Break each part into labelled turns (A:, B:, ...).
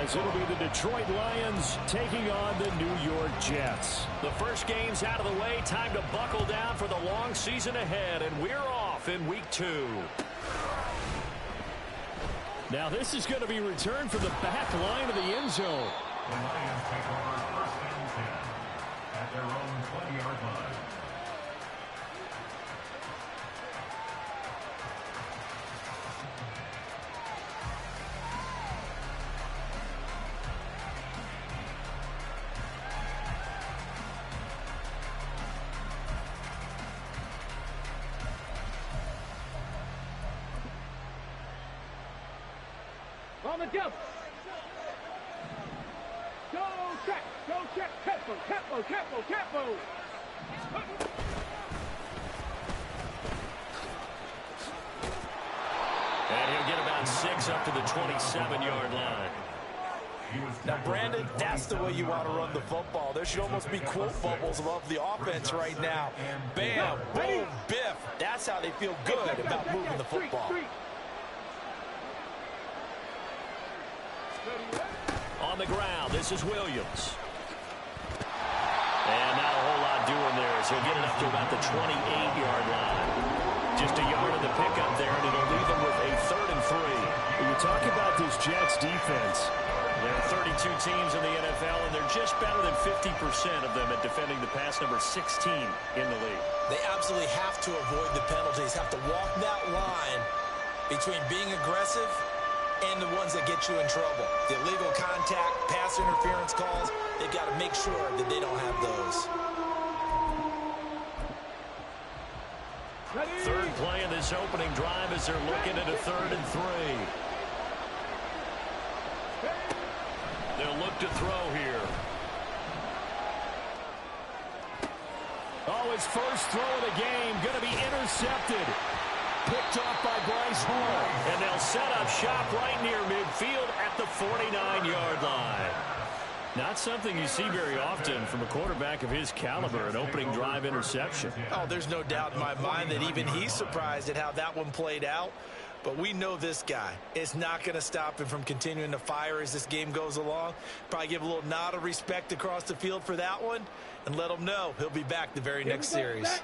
A: as it'll be the Detroit Lions taking on the New York Jets.
B: The first game's out of the way. Time to buckle down for the long season ahead, and we're off in Week 2.
A: Now this is going to be returned from the back line of the end zone.
C: The Lions take over first and 10 at their own 20-yard line.
D: On the jump. Go check, tempo.
B: And he'll get about 6 up to the 27-yard line.
E: Now, Brandon, that's the way you want to run the football. There should almost be quote bubbles above the offense right now. Bam, boom, biff. That's how they feel good about moving the football.
B: On the ground, this is Williams. And not a whole lot doing there as he'll get it up to about the 28-yard line. Just a yard of the pickup there, and it'll leave him with a 3rd and 3.
A: When you talk about this Jets defense,
B: there are 32 teams in the NFL, and they're just better than 50% of them at defending the pass, number 16 in the league.
E: They absolutely have to avoid the penalties, have to walk that line between being aggressive and the ones that get you in trouble. The illegal contact, pass interference calls, they've got to make sure that they don't have those.
B: Third play in this opening drive as they're looking at a 3rd and 3. They'll look to throw here.
A: oh, his first throw of the game going to be intercepted. Picked off by Bryce Hall.
B: And they'll set up shop right near midfield at the 49-yard line.
A: Not something you see very often from a quarterback of his caliber, an opening drive interception.
E: Oh, there's no doubt in my mind that even he's surprised at how that one played out. But we know this guy. It's not going to stop him from continuing to fire as this game goes along. Probably give a little nod of respect across the field for that one and let him know he'll be back the very next series.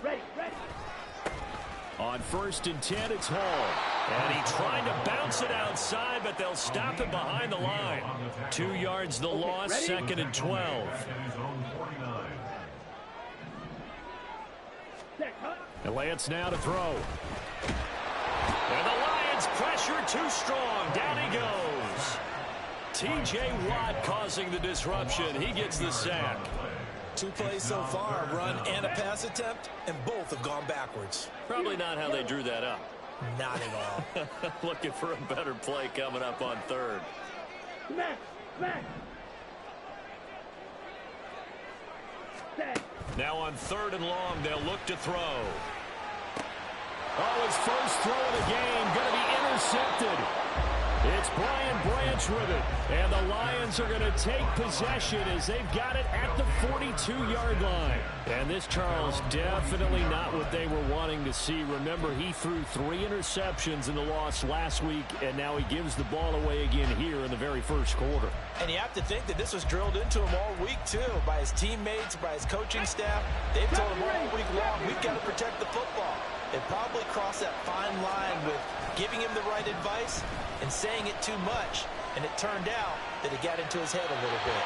D: Ready.
A: On 1st and 10, it's Hall.
B: And he tried to bounce it outside, but they'll stop him behind the line.
A: 2 yards the loss, 2nd and 12. And Lance now to throw.
B: And the Lions pressure too strong. Down he goes. T.J. Watt causing the disruption. He gets the sack.
E: 2 plays so far, a run and a pass attempt, and both have gone backwards.
B: Probably not how they drew that up.
E: Not at all.
B: Looking for a better play coming up on 3rd.
D: Smack.
B: Now on 3rd and long, they'll look to throw.
A: Oh, his first throw of the game going to be intercepted. It's Brian Branch with it. And the Lions are going to take possession as they've got it at the 42-yard line. And this, Charles, definitely not what they were wanting to see. Remember, he threw 3 interceptions in the loss last week, and now he gives the ball away again here in the very first quarter.
E: And you have to think that this was drilled into him all week, too, by his teammates, by his coaching staff. They've told him all week long, we've got to protect the football. They probably crossed that fine line with giving him the right advice and saying it too much, and it turned out that it got into his head a little bit.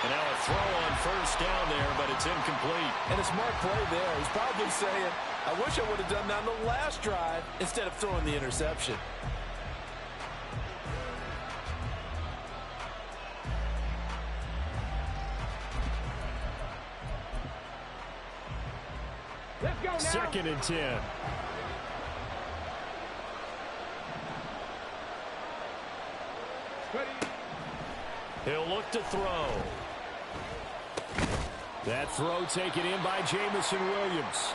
B: And now a throw on 1st down there, but it's incomplete.
F: And a smart play there. He's probably saying, I wish I would have done that on the last drive instead of throwing the interception.
D: Let's go now.
A: 2nd and 10.
B: He'll look to throw.
A: That throw taken in by Jamison Williams.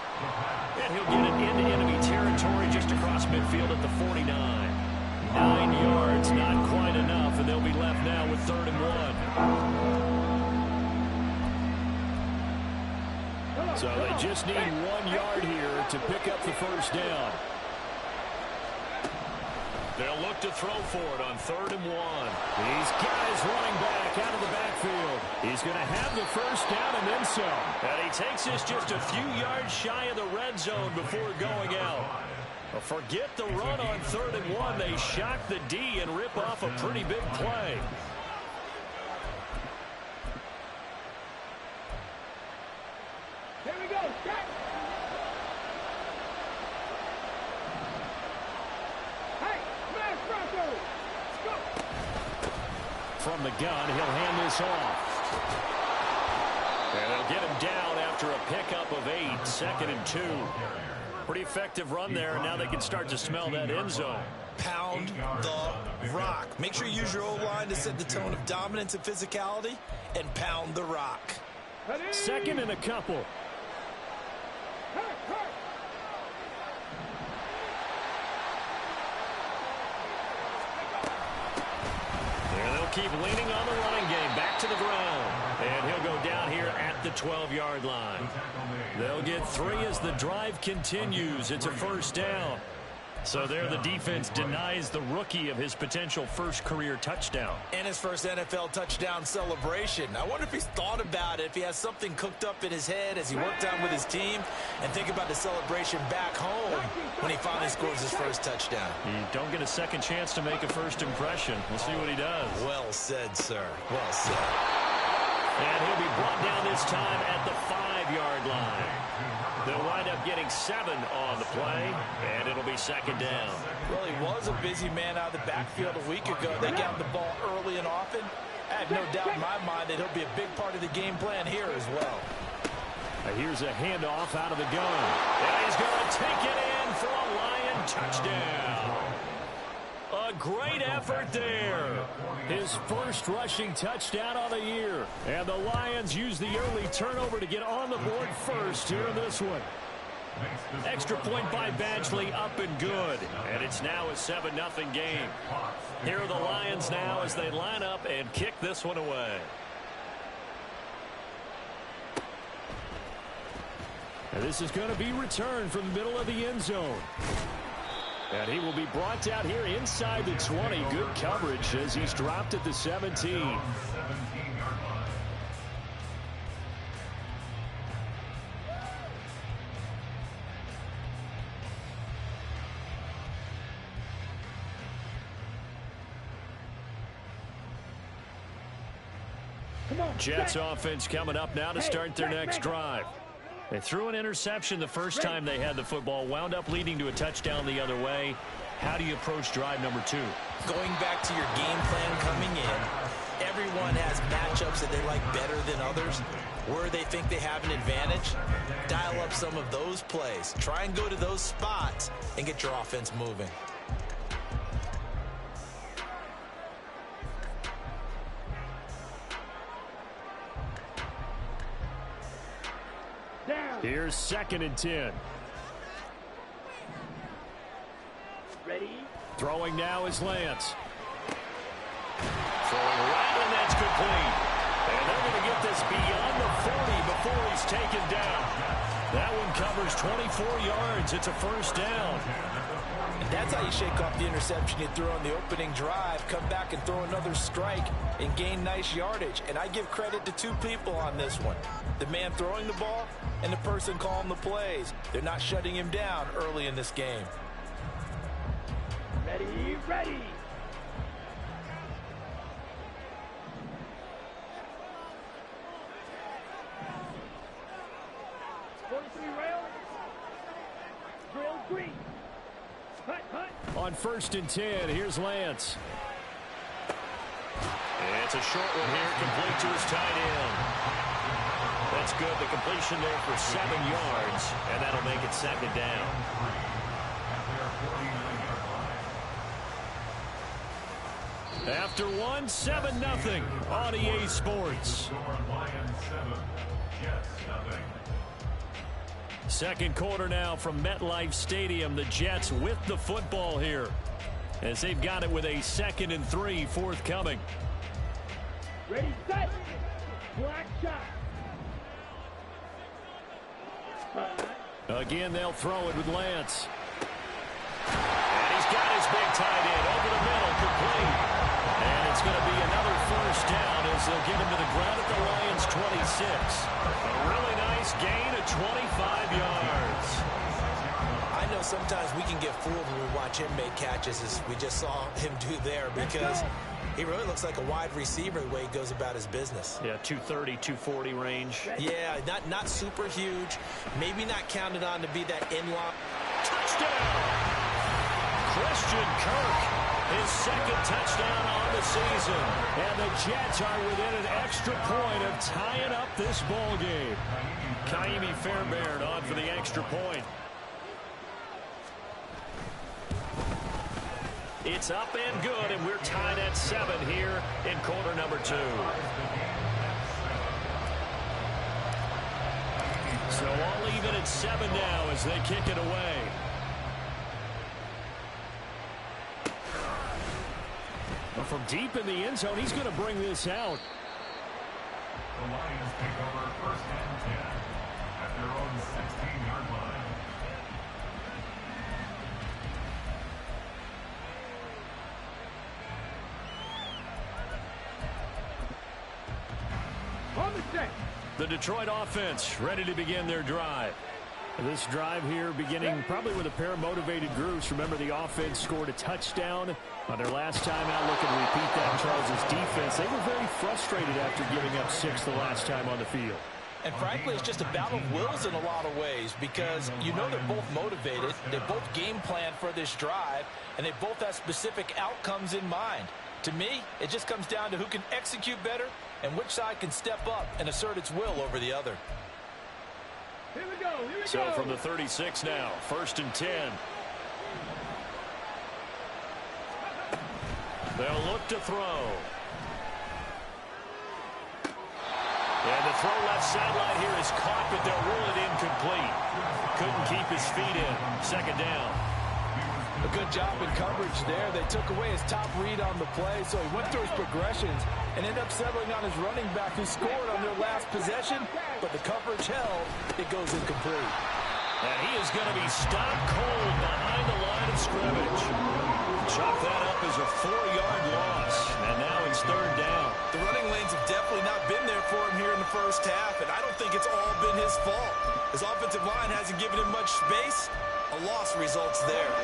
B: And he'll get it into enemy territory just across midfield at the 49. 9 yards, not quite enough, and they'll be left now with 3rd and 1.
A: So they just need 1 yard here to pick up the first down. They'll look to throw for it on 3rd and 1. He's got his running back out of the backfield. He's going to have the first down and then some. And he takes this just a few yards shy of the red zone before going out. Well, forget the run on 3rd and 1. They shock the D and rip off a pretty big play.
D: Here we go. Check. Hey, smash Bronco. Go.
A: From the gun, he'll hand this off. And they'll get him down after a pickup of 8, 2nd and 2. Pretty effective run there, and now they can start to smell that end zone.
E: Pound the rock. Make sure you use your O-line to set the tone of dominance and physicality, and pound the rock.
A: 2nd and a couple. And they'll keep leaning on the running game. Back to the ground. And he'll go down here at the 12-yard line. They'll get 3 as the drive continues. It's a first down. So there the defense denies the rookie of his potential first career touchdown.
E: And his first NFL touchdown celebration. I wonder if he's thought about it, if he has something cooked up in his head as he worked on with his team, and think about the celebration back home when he finally scores his first touchdown.
A: You don't get a second chance to make a first impression. We'll see what he does.
E: Well said, sir. Well said.
A: And he'll be brought down this time at the 5-yard line. They'll wind up getting 7 on the play, and it'll be 2nd down.
E: Well, he was a busy man out of the backfield a week ago. They got the ball early and often. I have no doubt in my mind that he'll be a big part of the game plan here as well.
A: Here's a handoff out of the gun. And he's going to take it in for a Lion touchdown. A great effort there. His first rushing touchdown on the year. And the Lions use the early turnover to get on the board first here in this one. Extra point by Badgley, up and good. And it's now a 7-0 game. Here are the Lions now as they line up and kick this one away. And this is going to be returned from the middle of the end zone. And he will be brought down here inside the 20. Good coverage as he's dropped at the 17. Jets offense coming up now to start their next drive. They threw an interception the first time they had the football, wound up leading to a touchdown the other way. How do you approach drive number 2?
E: Going back to your game plan coming in, everyone has matchups that they like better than others. Where they think they have an advantage, dial up some of those plays. Try and go to those spots and get your offense moving.
A: Here's 2nd and 10.
D: Ready?
A: Throwing now is Lance. Throwing right, and that's complete. And they're going to get this beyond the 40 before he's taken down. That one covers 24 yards. It's a first down.
E: And that's how you shake off the interception you threw on the opening drive. Come back and throw another strike and gain nice yardage. And I give credit to 2 people on this one. The man throwing the ball and the person calling the plays. They're not shutting him down early in this game.
D: Ready, ready.
A: On 1st and 10, here's Lance. And it's a short one here, complete to his tight end. That's good. The completion there for 7 yards, and that'll make it 2nd down. After 1, 7-0 on EA Sports. Second quarter now from MetLife Stadium. The Jets with the football here as they've got it with a 2nd and 3 forthcoming.
D: Ready, set. Black shot.
A: Again, they'll throw it with Lance. And he's got his big tight end
B: first down as they'll get him to the ground at the Lions' 26. A really nice gain of 25 yards.
E: I know sometimes we can get fooled when we watch him make catches, as we just saw him do there, because he really looks like a wide receiver the way he goes about his business.
B: Yeah, 230, 240 range.
E: Yeah, not super huge. Maybe not counted on to be that in-line.
B: Touchdown! Christian Kirk, his second touchdown on the season. And the Jets are within an extra point of tying up this ball game. Kaimi Fairbairn on for the extra point. It's up and good, and we're tied at 7 here in quarter number 2. So all even at 7 now as they kick it away. Well, from deep in the end zone, he's going to bring this out.
C: The Lions take over first and 10 at their own 16-yard line.
A: The Detroit offense ready to begin their drive. This drive here beginning probably with a pair of motivated groups. Remember, the offense scored a touchdown on their last time out. Looking to repeat that. Charles' defense, they were very frustrated after giving up 6 the last time on the field.
E: And frankly, it's just a battle of wills in a lot of ways, because you know they're both motivated, they both game plan for this drive, and they both have specific outcomes in mind. To me, it just comes down to who can execute better and which side can step up and assert its will over the other.
D: Here we go.
B: So from the 36 now, first and 10. They'll look to throw. And the throw left sideline here is caught, but they'll rule it incomplete. Couldn't keep his feet in. Second down.
F: A good job in coverage there. They took away his top read on the play, so he went through his progressions and ended up settling on his running back, who scored on their last possession, but the coverage held. It goes incomplete.
B: And he is going to be stopped cold behind the line of scrimmage. Chalk that up as a 4-yard loss, and now it's third down.
E: The running lanes have definitely not been there for him here in the first half, and I don't think it's all been his fault. His offensive line hasn't given him much space. A loss results there.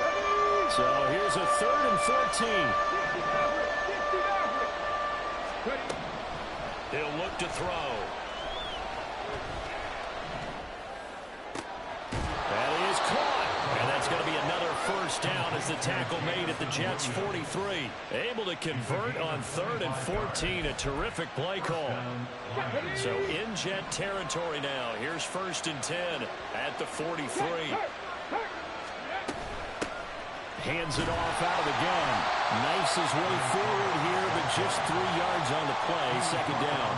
A: So here's a 3rd and 14.
B: He'll look to throw. That is caught. And that's going to be another first down as the tackle made at the Jets' 43. Able to convert on 3rd and 14. A terrific play call. So in Jet territory now. Here's first and 10 at the 43.
A: Hands it off out of the gun. Knifes his way forward here, but just 3 yards on the play. Second down.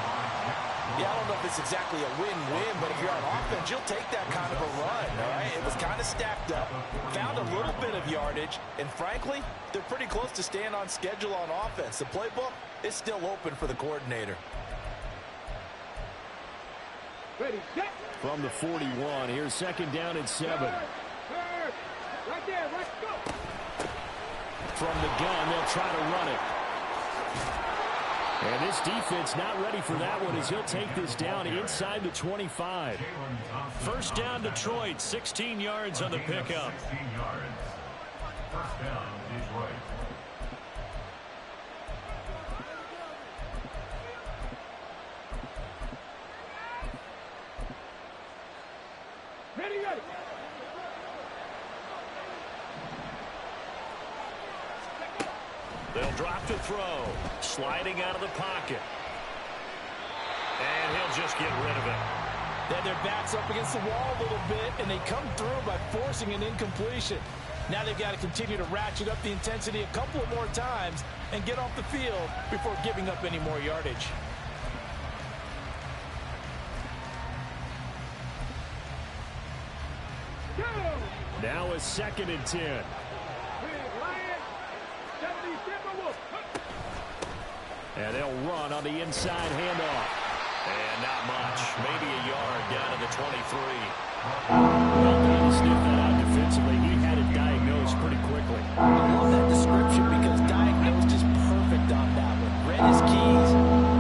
E: Yeah, I don't know if it's exactly a win-win, but if you're on offense, you'll take that kind of a run, all right? It was kind of stacked up, found a little bit of yardage, and frankly, they're pretty close to staying on schedule on offense. The playbook is still open for the coordinator.
D: Ready, set.
A: From the 41, here's second down at 7.
D: Right there, let's go.
A: From the gun, they'll try to run it. And this defense not ready for that one as he'll take this down inside the 25.
B: First down Detroit, 16 yards on the pickup.
C: 16 yards. First down, Detroit.
D: Ready, ready.
B: They'll drop to throw. Sliding out of the pocket. And he'll just get rid of it.
F: Then their back's up against the wall a little bit, and they come through by forcing an incompletion. Now they've got to continue to ratchet up the intensity a couple of more times and get off the field before giving up any more yardage.
A: Now a 2nd and 10. And they'll run on the inside handoff.
B: And not much. Maybe a yard down to the 23.
A: Well, they had to sniff that out defensively. He had it diagnosed pretty quickly.
E: I love that description because diagnosed is perfect on that one. Read his keys,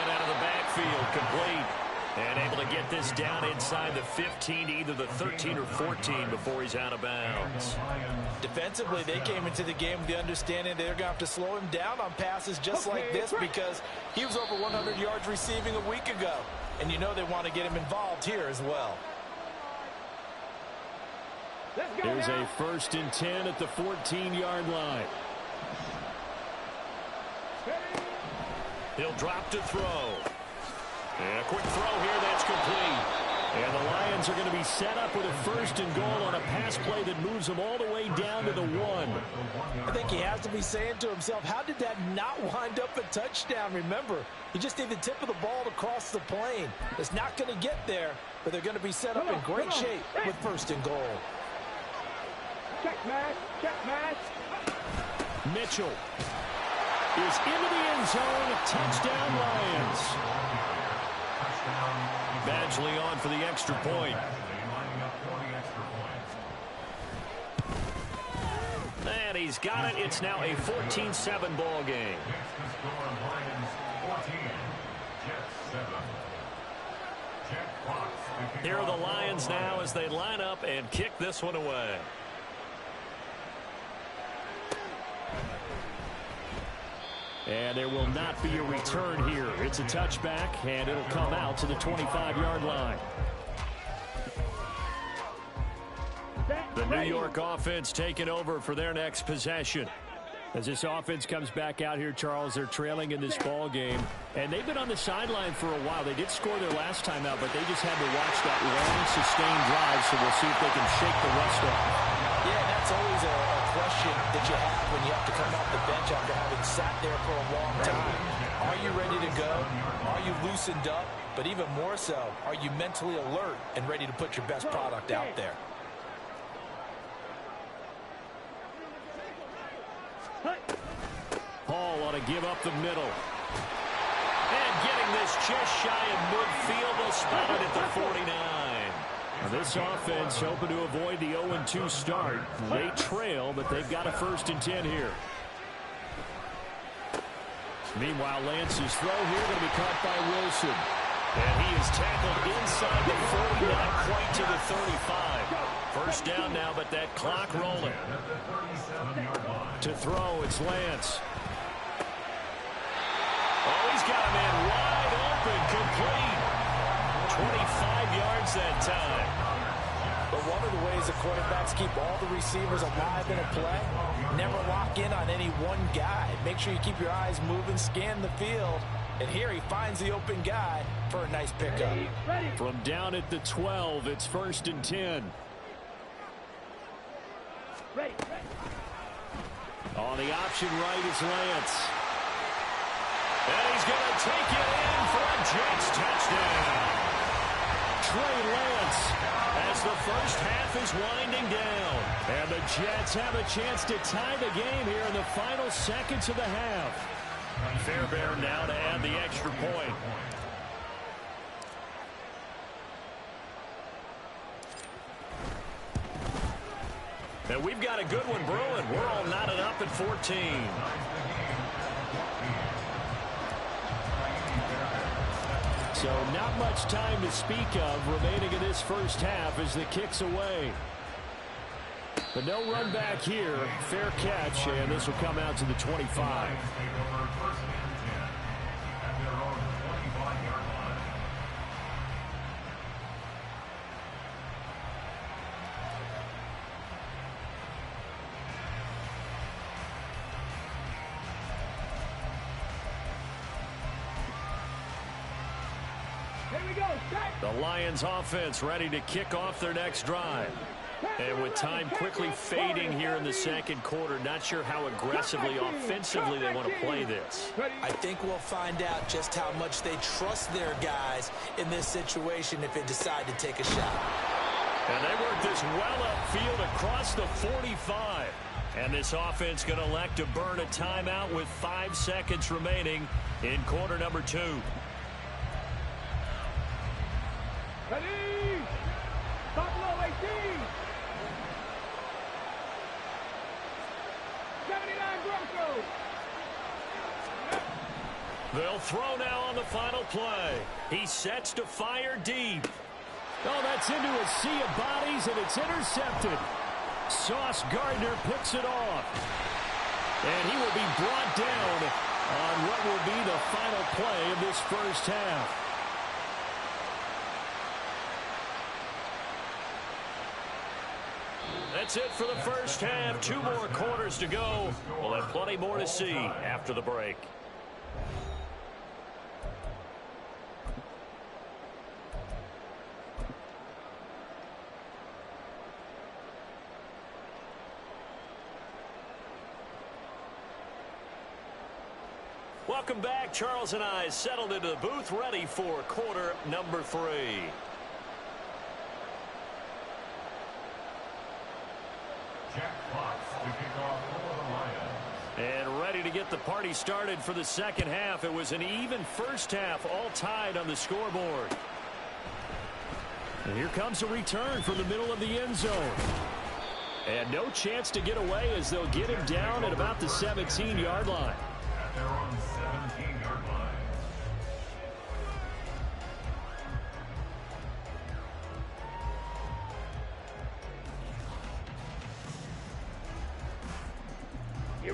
B: coming out of the backfield, complete. And able to get this down inside the 15 to either the 13 or 14 before he's out of bounds.
F: Defensively, they came into the game with the understanding they're going to have to slow him down on passes just like this because he was over 100 yards receiving a week ago. And you know they want to get him involved here as well.
A: There's a 1st and 10 at the 14-yard line.
B: He'll drop to throw. And a quick throw here that's complete. And the Lions are going to be set up with a 1st and goal on a pass play that moves them all the way down to the 1.
F: I think he has to be saying to himself, how did that not wind up a touchdown? Remember, he just need the tip of the ball to cross the plane. It's not going to get there, but they're going to be set up in great shape with 1st and goal.
D: Check match.
A: Mitchell is into the end zone. Touchdown, Lions.
B: Badgley on for the extra point. And he's got it. It's now a 14-7 ball game. Here are the Lions now as they line up and kick this one away.
A: And there will not be a return here. It's a touchback, and it'll come out to the 25-yard line.
B: The New York offense taking over for their next possession.
A: As this offense comes back out here, Charles, they're trailing in this ball game. And they've been on the sideline for a while. They did score their last time out, but they just had to watch that long, sustained drive, so we'll see if they can shake the rust off.
F: Yeah, that's always a question that you have when you have to come off the bench after having sat there for a long time. Are you ready to go? Are you loosened up? But even more so, are you mentally alert and ready to put your best product out there?
A: Paul ought to give up the middle.
B: And getting this just shy of midfield, they'll spot it at the 49.
A: Now this offense hoping to avoid the 0-2 start. They trail, but they've got a 1st and 10 here. Meanwhile, Lance's throw here going to be caught by Wilson.
B: And he is tackled inside the 40, not quite to the 35. 1st down now, but that clock rolling.
A: To throw, it's Lance.
B: Oh, he's got a man wide open, complete. 25 yards that time.
F: But one of the ways the quarterbacks keep all the receivers alive in a play, never lock in on any one guy. Make sure you keep your eyes moving, scan the field. And here he finds the open guy for a nice pickup.
A: From down at the 12, it's 1st and 10. On the option right is Lance.
B: And he's going to take it in for a Jets touchdown.
A: Trey Lance as the first half is winding down. And the Jets have a chance to tie the game here in the final seconds of the half.
B: Fairbairn now to add the extra point. And we've got a good one brewing. We're all knotted up at 14.
A: So not much time to speak of remaining in this first half as the kick's away. But no run back here. Fair catch, and this will come out to the 25.
B: The Lions offense ready to kick off their next drive. And with time quickly fading here in the second quarter, not sure how aggressively, offensively they want to play this.
F: I think we'll find out just how much they trust their guys in this situation if they decide to take a shot.
B: And they work this well upfield across the 45. And this offense going to elect to burn a timeout with 5 seconds remaining in quarter number 2.
D: Ready? Buffalo 18. 79 Broncos.
B: They'll throw now on the final play. He sets to fire deep.
A: Oh, that's into a sea of bodies, and it's intercepted. Sauce Gardner picks it off. And he will be brought down on what will be the final play of this first half.
B: That's it for the first half. 2 more quarters to go. We'll have plenty more to see after the break. Welcome back. Charles and I settled into the booth, ready for quarter number 3.
C: Jack Fox to kick off for the Lions.
A: And ready to get the party started for the second half. It was an even first half, all tied on the scoreboard. And here comes a return from the middle of the end zone. And no chance to get away as they'll get him down at about the 17-yard line.
C: At their own 17-yard line.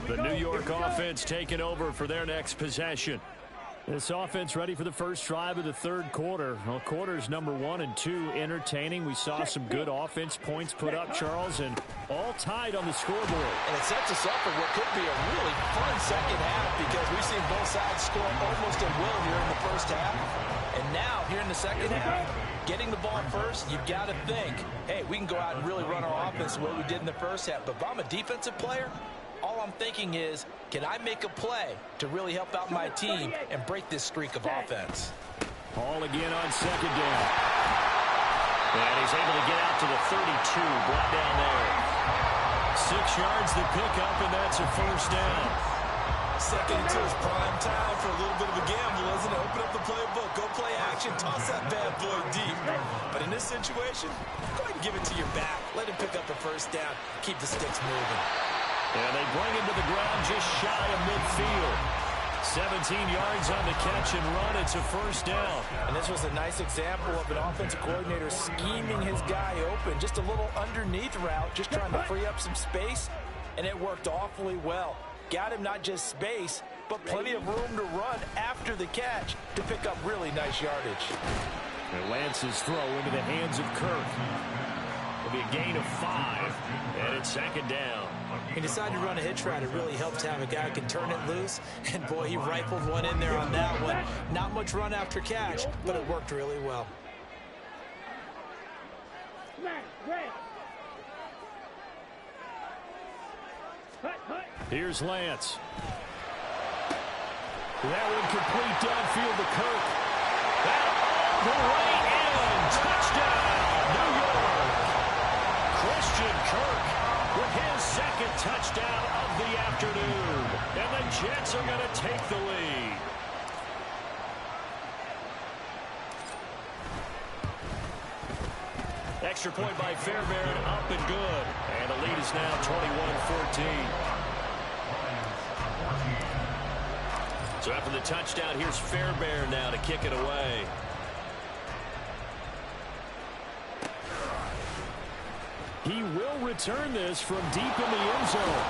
A: The New York offense taking over for their next possession. This offense ready for the first drive of the third quarter. Well, quarters number 1 and 2 entertaining. We saw some good offense points put up, Charles, and all tied on the scoreboard.
E: And it sets us up for what could be a really fun second half because we've seen both sides score almost at will here in the first half. And now, here in the second half, getting the ball first, you've got to think, hey, we can go out and really run our offense the way we did in the first half. But if I'm a defensive player, all I'm thinking is, can I make a play to really help out my team and break this streak of offense?
A: Hall again on second down. And he's able to get out to the 32, brought down there. 6 yards the pickup, and that's a first down.
F: Second into his prime time for a little bit of a gamble, isn't it? Open up the playbook, go play action, toss that bad boy deep. But in this situation, go ahead and give it to your back. Let him pick up a first down. Keep the sticks moving.
A: And they bring him to the ground just shy of midfield. 17 yards on the catch and run. It's a first down.
E: And this was a nice example of an offensive coordinator scheming his guy open. Just a little underneath route, just trying to free up some space. And it worked awfully well. Got him not just space, but plenty of room to run after the catch to pick up really nice yardage.
A: And Lance's throw into the hands of Kirk. It'll be a gain of 5. And it's second down.
E: He decided to run a hitch route. It really helps to have a guy who can turn it loose. And, boy, he rifled one in there on that one. Not much run after catch, but it worked really well.
A: Here's Lance. That one complete downfield to Kirk. That the right end. Touchdown, New York. Christian Kirk with his second touchdown of the afternoon. And the Jets are going to take the lead. Extra point by Fairbairn, up and good. And the lead is now 21-14. So after the touchdown, here's Fairbairn now to kick it away. He will return this from deep in the end zone.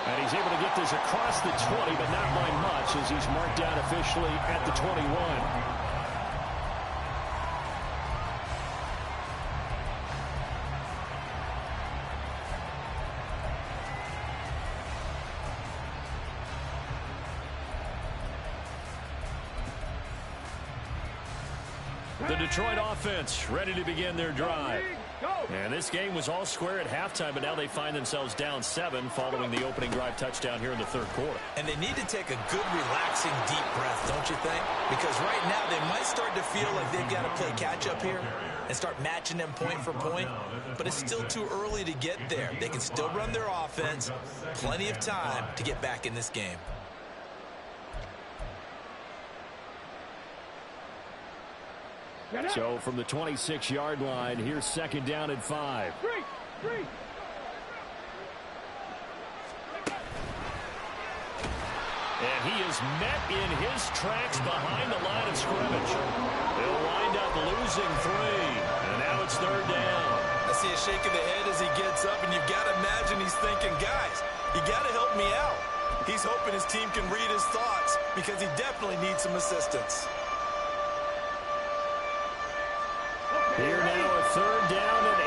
A: And he's able to get this across the 20, but not by much as he's marked down officially at the 21. The Detroit offense ready to begin their drive. And this game was all square at halftime, but now they find themselves down 7 following the opening drive touchdown here in the third quarter.
E: And they need to take a good, relaxing, deep breath, don't you think? Because right now they might start to feel like they've got to play catch-up here and start matching them point for point. But it's still too early to get there. They can still run their offense. Plenty of time to get back in this game.
A: So from the 26-yard line, here's second down and 5. And
B: he is met in his tracks behind the line of scrimmage. He'll wind up losing 3, and now it's third down.
E: I see a shake of the head as he gets up, and you've got to imagine he's thinking, guys, you got to help me out. He's hoping his team can read his thoughts because he definitely needs some assistance.
A: Here now a third down and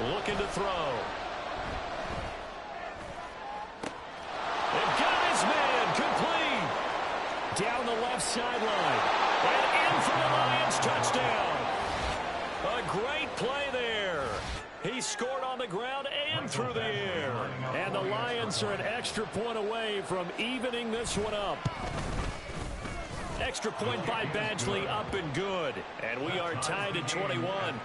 A: 8.
B: Looking to throw. And got his man complete.
A: Down the left sideline.
B: And in for the Lions touchdown. A great play there. He scored on the ground and through the air.
A: And the Lions are an extra point away from evening this one up.
B: Extra point by Badgley, up and good. And we are tied at 21.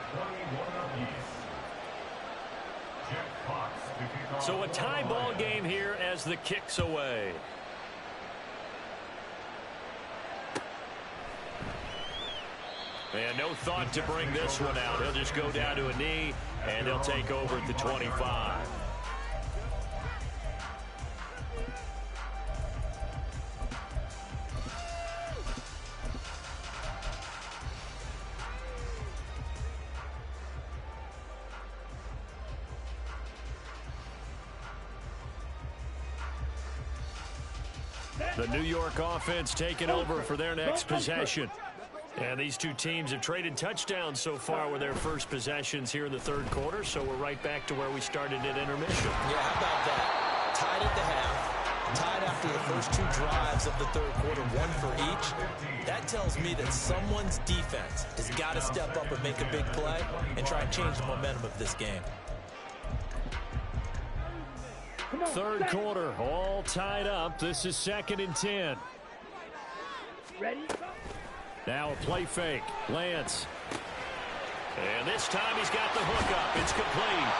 B: So a tie ball game here as the kick's away. And no thought to bring this one out. He'll just go down to a knee, and they'll take over at the 25. The New York offense taking over for their next possession. And these two teams have traded touchdowns so far with their first possessions here in the third quarter, so we're right back to where we started at intermission.
E: Yeah, how about that? Tied at the half, tied after the first 2 drives of the third quarter, 1 for each. That tells me that someone's defense has got to step up and make a big play and try and change the momentum of this game.
A: Third quarter, all tied up. This is 2nd and 10.
D: Ready?
A: Now a play fake. Lance.
B: And this time he's got the hook up. It's complete.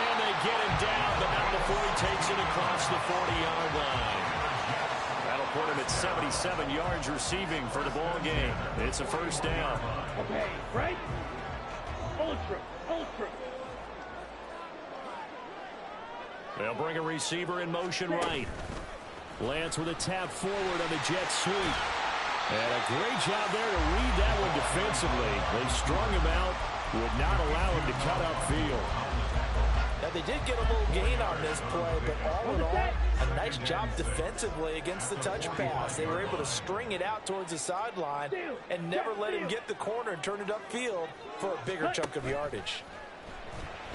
B: And they get him down, but not before he takes it across the 40-yard line. That'll put him at 77 yards receiving for the ball game. It's a first down.
D: Okay, right? Ultra.
B: They'll bring a receiver in motion right.
A: Lance with a tap forward on the jet sweep. And a great job there to read that one defensively. They strung him out, would not allow him to cut upfield.
F: Now, they did get a little gain on this play, but all in all, a nice job defensively against the touch pass. They were able to string it out towards the sideline and never let him get the corner and turn it upfield for a bigger chunk of yardage.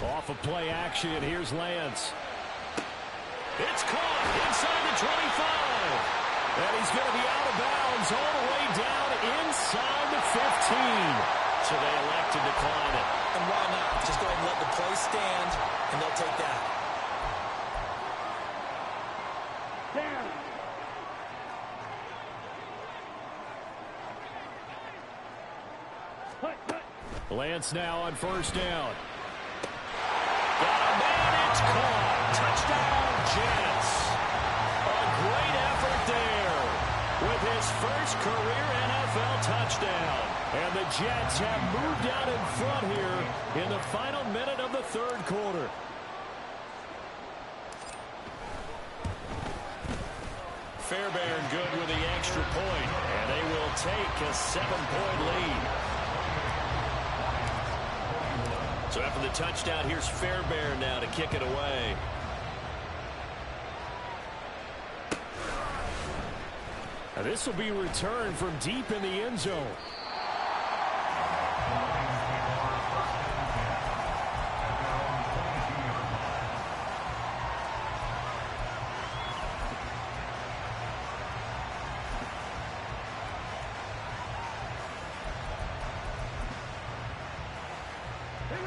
A: Off of play action, here's Lance.
B: It's caught inside the 25.
A: And he's going to be out of bounds all the way down inside the 15.
B: So they elect to decline it.
E: And why not? Just go ahead and let the play stand, and they'll take that.
D: Down.
A: Lance now on first down.
B: Got a man, it's caught. Touchdown, Jets. A great effort there with his first career NFL touchdown.
A: And the Jets have moved out in front here in the final minute of the third quarter.
B: Fairbairn good with the extra point, and they will take a 7-point lead. So after the touchdown, here's Fairbairn now to kick it away.
A: Now this will be returned from deep in the end zone.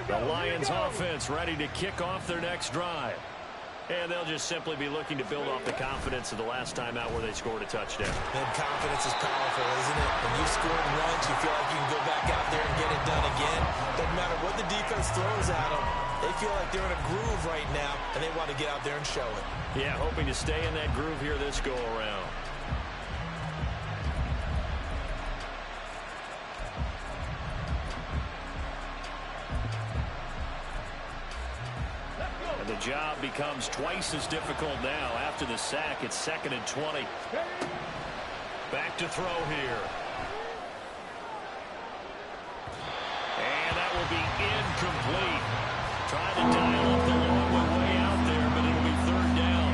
B: The Lions offense ready to kick off their next drive. And they'll just simply be looking to build off the confidence of the last time out where they scored a touchdown.
E: And confidence is powerful, isn't it? When you've scored once, you feel like you can go back out there and get it done again. Doesn't matter what the defense throws at them. They feel like they're in a groove right now, and they want to get out there and show it.
B: Yeah, hoping to stay in that groove here this go-around. job becomes twice as difficult now. After the sack, it's 2nd and 20. Back to throw here. And that will be incomplete. Trying to dial up the long way out there, but it'll be 3rd down.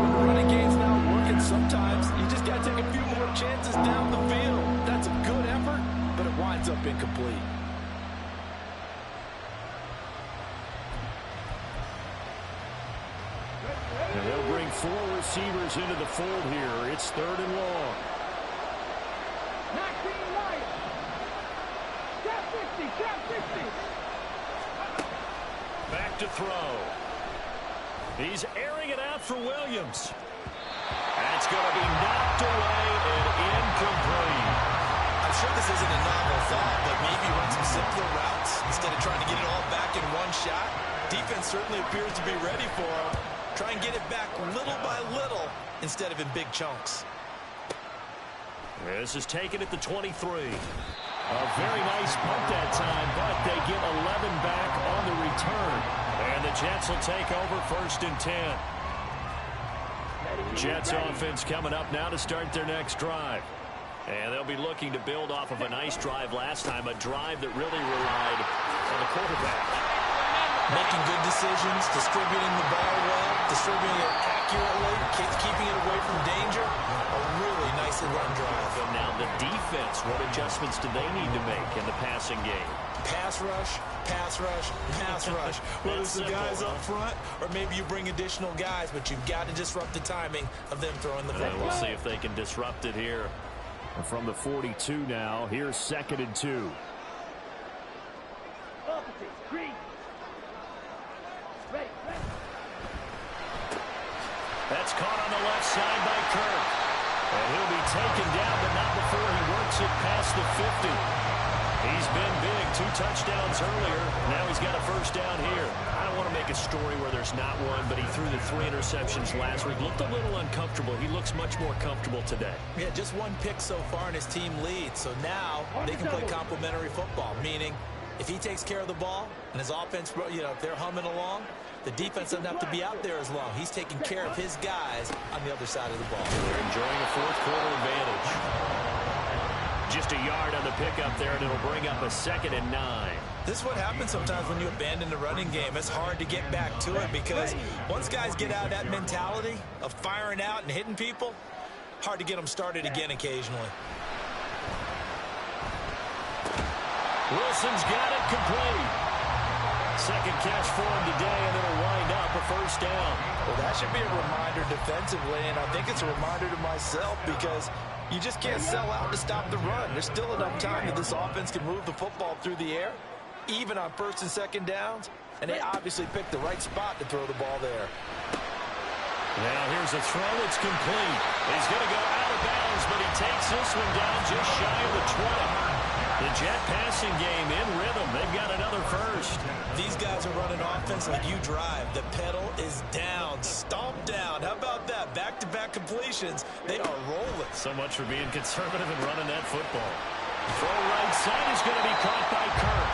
F: When the running game's not working, sometimes you just got to take a few more chances down the field. That's a good effort, but it winds up incomplete.
A: And they'll bring 4 receivers into the fold here. It's 3rd and long.
B: Back to throw. He's airing it out for Williams. That's going to be knocked away and incomplete.
E: I'm sure this isn't a novel thought, but maybe run some simpler routes instead of trying to get it all back in one shot. Defense certainly appears to be ready for him. Try and get it back little by little instead of in big chunks.
B: This is taken at the 23. A very nice punt that time, but they get 11 back on the return. And the Jets will take over 1st and 10. Jets offense coming up now to start their next drive. And they'll be looking to build off of a nice drive last time, a drive that really relied on the quarterback.
E: Making good decisions, distributing the ball well, distributing it accurately, keeping it away from danger. A really nicely run drive.
B: And now the defense, what adjustments do they need to make in the passing game?
E: Pass rush, pass rush, pass rush. Whether it's the guys up front or maybe you bring additional guys, but you've got to disrupt the timing of them throwing the football.
B: We'll see if they can disrupt it here.
A: From the 42 now, here's 2nd and 2.
B: That's caught on the left side by Kirk. And he'll be taken down, but not before he works it past the 50. He's been big. 2 touchdowns earlier. Now he's got a 1st down here. I don't want to make a story where there's not one, but he threw the 3 interceptions last week. Looked a little uncomfortable. He looks much more comfortable today.
E: Yeah, just 1 pick so far and his team leads. So now they can play complementary football, meaning if he takes care of the ball and his offense, if they're humming along, the defense doesn't have to be out there as long. He's taking care of his guys on the other side of the ball.
B: They're enjoying a 4th quarter advantage. Just a yard on the pickup there, and it'll bring up a 2nd and 9.
E: This is what happens sometimes when you abandon the running game. It's hard to get back to it because once guys get out of that mentality of firing out and hitting people, hard to get them started again occasionally.
B: Wilson's got it complete. 2nd catch for him today, and it'll wind up a 1st down.
F: Well, that should be a reminder defensively, and I think it's a reminder to myself because you just can't sell out to stop the run. There's still enough time that this offense can move the football through the air, even on 1st and 2nd downs, and they obviously picked the right spot to throw the ball there.
B: Now here's a throw. It's complete. He's going to go out of bounds, but he takes this one down just shy of the 20. The Jet passing game in rhythm. They've got another 1st.
E: These guys are running offense like you drive. The pedal is down, stomped down. How about that? Back-to-back completions. They are rolling.
B: So much for being conservative and running that football. Throw right side is going to be caught by Kirk.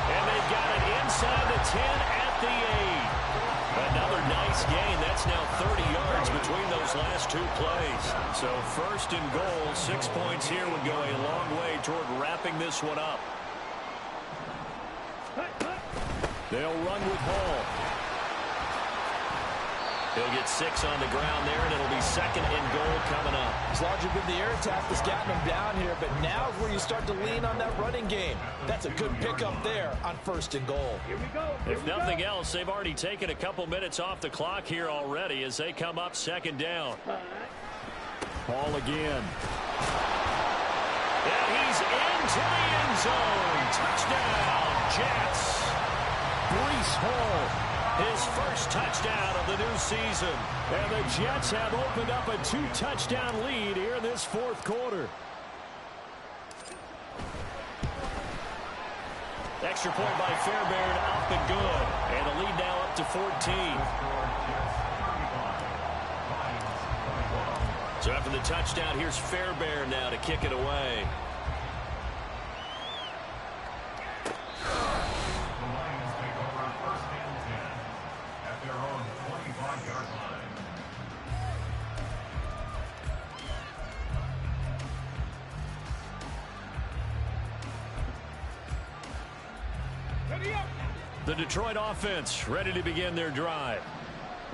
B: And they've got it inside the 10 at the 8. Another nice gain. That's now 30 yards between those last 2 plays. So 1st and goal, 6 points here would go a long way toward wrapping this one up.
A: They'll run with Hall.
B: He'll get 6 on the ground there, and it'll be 2nd and goal coming up.
F: It's largely been the air attack that's gotten them down here, but now is where you start to lean on that running game. That's a good pickup there on 1st and goal.
B: If nothing else, they've already taken a couple minutes off the clock here already as they come up 2nd down.
A: Hall again.
B: And he's into the end zone. Touchdown, Jets.
A: Breece Hall.
B: His 1st touchdown of the new season.
A: And the Jets have opened up a 2-touchdown lead here in this 4th quarter.
B: Extra point by Fairbairn, up and good. And the lead now up to 14. So after the touchdown, here's Fairbairn now to kick it away.
A: The Detroit offense ready to begin their drive.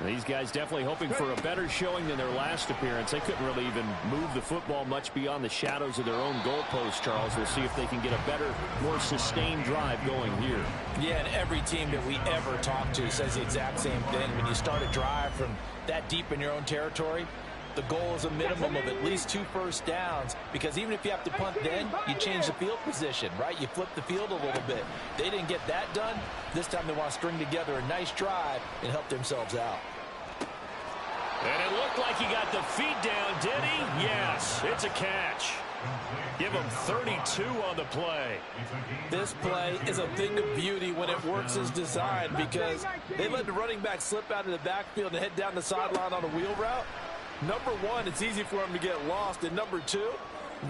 A: These guys definitely hoping for a better showing than their last appearance. They couldn't really even move the football much beyond the shadows of their own goalpost, Charles. We'll see if they can get a better, more sustained drive going here.
F: Yeah, and every team that we ever talk to says the exact same thing. When you start a drive from that deep in your own territory, the goal is a minimum of at least 2 first downs, because even if you have to punt then, you change the field position, right? You flip the field a little bit. They didn't get that done. This time they want to string together a nice drive and help themselves out.
A: And it looked like he got the feet down, did he? Yes, it's a catch. Give him 32 on the play.
F: This play is a thing of beauty when it works as designed, because they let the running back slip out of the backfield and head down the sideline on a wheel route. Number one, it's easy for him to get lost. And number two,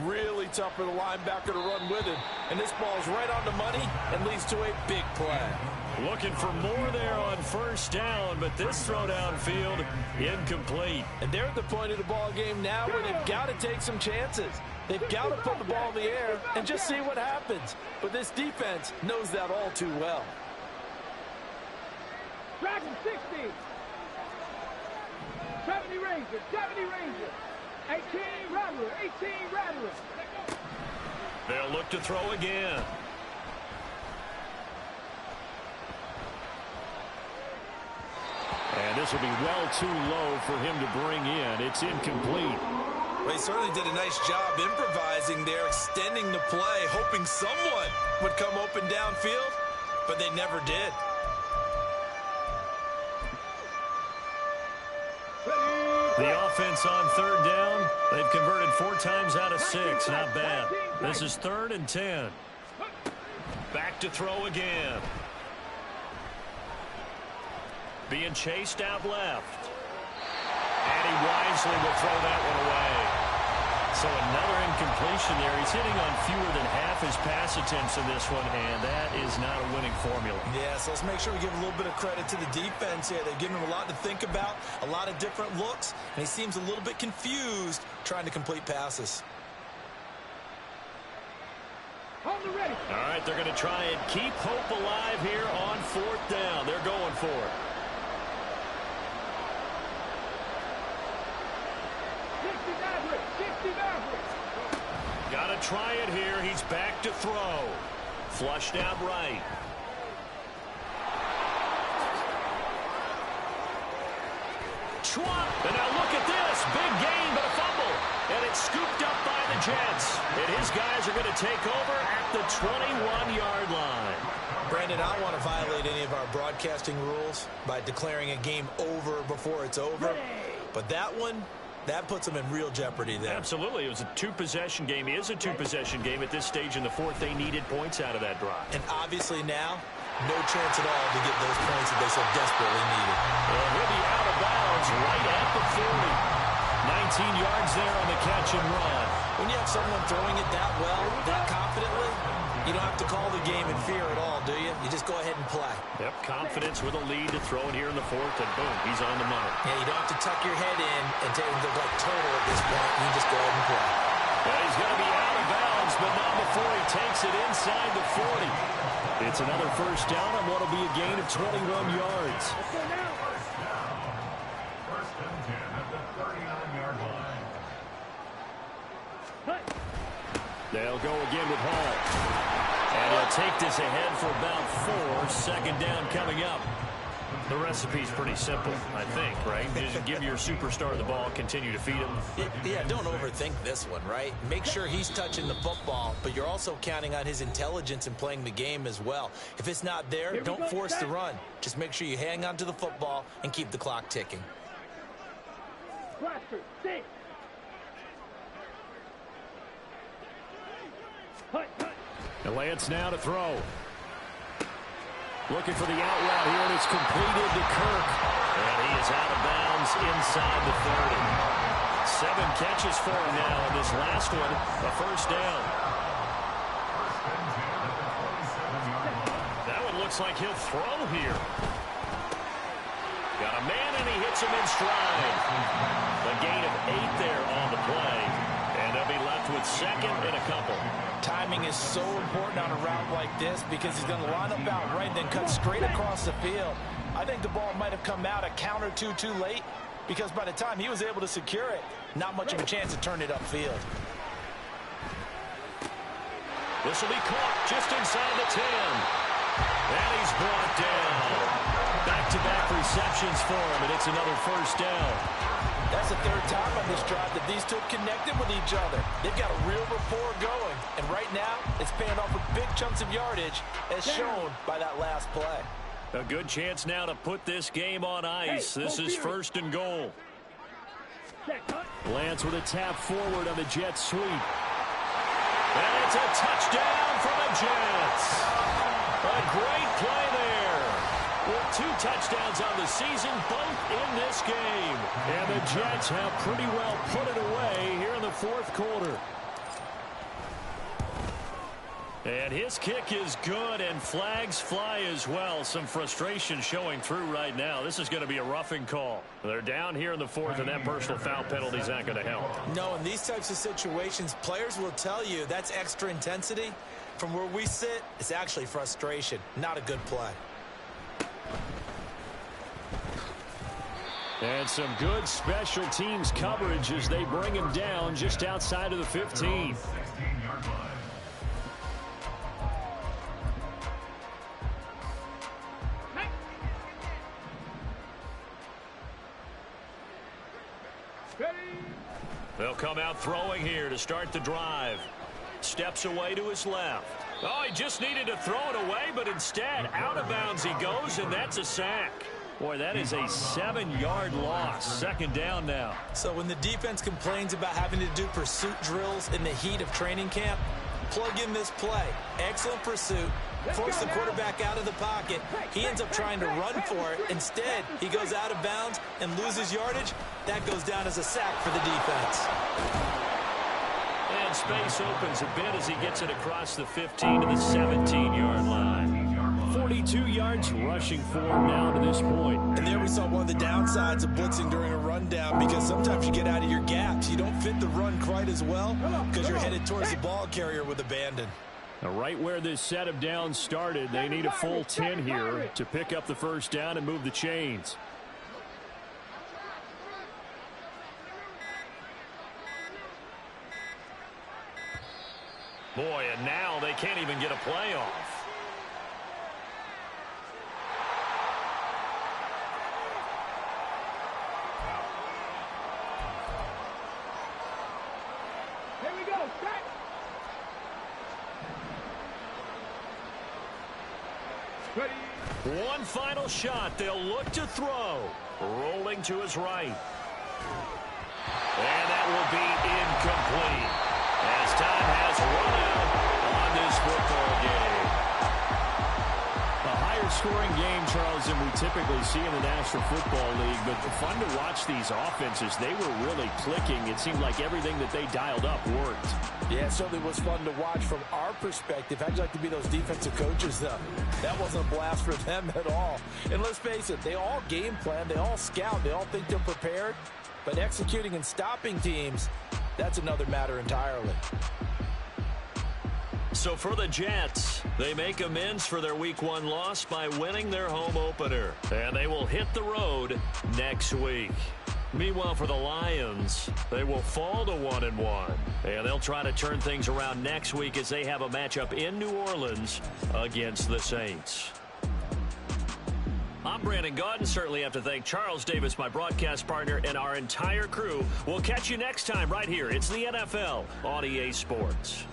F: really tough for the linebacker to run with him. And this ball's right on the money and leads to a big play.
A: Looking for more there on first down, but this throw downfield incomplete.
F: And they're at the point of the ball game now where they've got to take some chances. They've got to put the ball in the air and just see what happens. But this defense knows that all too well.
D: Dragon 60. 70 Ranger, 70 Ranger. 18 Rattler, 18 Rattler.
A: They'll look to throw again. And this will be well too low for him to bring in. It's incomplete.
F: Well, he certainly did a nice job improvising there, extending the play, hoping someone would come open downfield, but they never did.
A: The offense on third down, they've converted 4 times out of 6. Not bad. This is 3rd and 10. Back to throw again. Being chased out left. And he wisely will throw that one away. So another incompletion there. He's hitting on fewer than half his pass attempts in this one, and that is not a winning formula.
F: Yeah, so let's make sure we give a little bit of credit to the defense here. They've given him a lot to think about, a lot of different looks, and he seems a little bit confused trying to complete passes.
D: On the ready.
A: All right, they're going to try and keep hope alive here on 4th down. They're going for it.
D: 60 Mavericks.
A: Got to try it here. He's back to throw. Flushed out right. Schwab. And now look at this. Big gain, but a fumble. And it's scooped up by the Jets. And his guys are going to take over at the 21-yard line.
F: Brandon, I don't want to violate any of our broadcasting rules by declaring a game over before it's over. But that one, that puts them in real jeopardy there.
A: Absolutely. It was a 2-possession game. It is a 2-possession game at this stage in the 4th. They needed points out of that drive.
F: And obviously now, no chance at all to get those points that they so desperately needed.
A: Well, he'll be out of bounds right at the 40. 19 yards there on the catch and run.
F: When you have someone throwing it that well, that confidently, you don't have to call the game in fear at all, do you? You just go ahead and play.
A: Yep, confidence with a lead to throw it here in the 4th, and boom, he's on the money.
F: Yeah, you don't have to tuck your head in and take the total at this point. You just go ahead and play.
A: Well, he's going to be out of bounds, but not before he takes it inside the 40. It's another first down on what will be a gain of 21 yards.
C: First and 10 at the 39-yard line.
A: They'll go again with Hall. And he'll take this ahead for about 4. 2nd down coming up. The recipe's pretty simple, I think, right? Just give your superstar the ball, continue to feed him.
F: Yeah, don't overthink this one, right? Make sure he's touching the football, but you're also counting on his intelligence in playing the game as well. If it's not there, don't force the run. Just make sure you hang on to the football and keep the clock ticking.
D: Blaster, 6.
A: The Lance now to throw. Looking for the out route here, and it's completed to Kirk. And he is out of bounds inside the 30. 7 catches for him now, and this last one, a first down. That one looks like he'll throw here. Got a man, and he hits him in stride. A gain of 8 there on the play. And they'll be left with 2nd and a couple.
F: Timing is so important on a route like this because he's going to line up out right and then cut straight across the field. I think the ball might have come out a count or two too late because by the time he was able to secure it, not much of a chance to turn it upfield.
B: This will be caught just inside the 10. And he's brought down. Back-to-back receptions for him, and it's another first down.
F: That's the third time on this drive that these two connected with each other. They've got a real rapport going, and right now it's paying off with big chunks of yardage as shown by that last play.
B: A good chance now to put this game on ice. This is first and goal.
A: Lance with a tap forward on the Jets sweep.
B: And it's a touchdown for the Jets. A great play there. With 2 touchdowns on the season, both in this game.
A: And the Jets have pretty well put it away here in the fourth quarter.
B: And his kick is good, and flags fly as well. Some frustration showing through right now. This is going to be a roughing call. They're down here in the fourth, and that personal foul penalty is not going to help.
E: No, in these types of situations, players will tell you that's extra intensity. From where we sit, it's actually frustration, not a good play.
A: And some good special teams coverage as they bring him down just outside of the 15.
C: 16-yard line.
B: They'll come out throwing here to start the drive. Steps away to his left. Oh, he just needed to throw it away, but instead, out of bounds he goes, and that's a sack. Boy, that is a 7-yard loss. Second down now.
E: So when the defense complains about having to do pursuit drills in the heat of training camp, plug in this play. Excellent pursuit. Force the quarterback out of the pocket. He ends up trying to run for it. Instead, he goes out of bounds and loses yardage. That goes down as a sack for the defense.
B: And space opens a bit as he gets it across the 15 to the 17-yard line.
A: 42 yards rushing for him now to this point.
F: And there we saw one of the downsides of blitzing during a rundown because sometimes you get out of your gaps. You don't fit the run quite as well because you're headed towards the ball carrier with abandon.
A: Now, right where this set of downs started, they need a full 10 here to pick up the first down and move the chains.
B: Boy, and now they can't even get a play off.
D: Here we go, set. Ready.
B: One final shot. They'll look to throw. Rolling to his right. And that will be incomplete. As time has run out on this football game.
A: A higher scoring game, Charles, than we typically see in the National Football League, but fun to watch these offenses. They were really clicking. It seemed like everything that they dialed up worked.
F: Yeah, it certainly was fun to watch from our perspective. How'd you like to be those defensive coaches, though? That wasn't a blast for them at all. And let's face it, they all game plan, they all scout, they all think they're prepared. But executing and stopping teams, that's another matter entirely.
B: So for the Jets, they make amends for their Week 1 loss by winning their home opener. And they will hit the road next week. Meanwhile, for the Lions, they will fall to 1-1. And they'll try to turn things around next week as they have a matchup in New Orleans against the Saints. I'm Brandon Gaudin. Certainly have to thank Charles Davis, my broadcast partner, and our entire crew. We'll catch you next time right here. It's the NFL on EA Sports.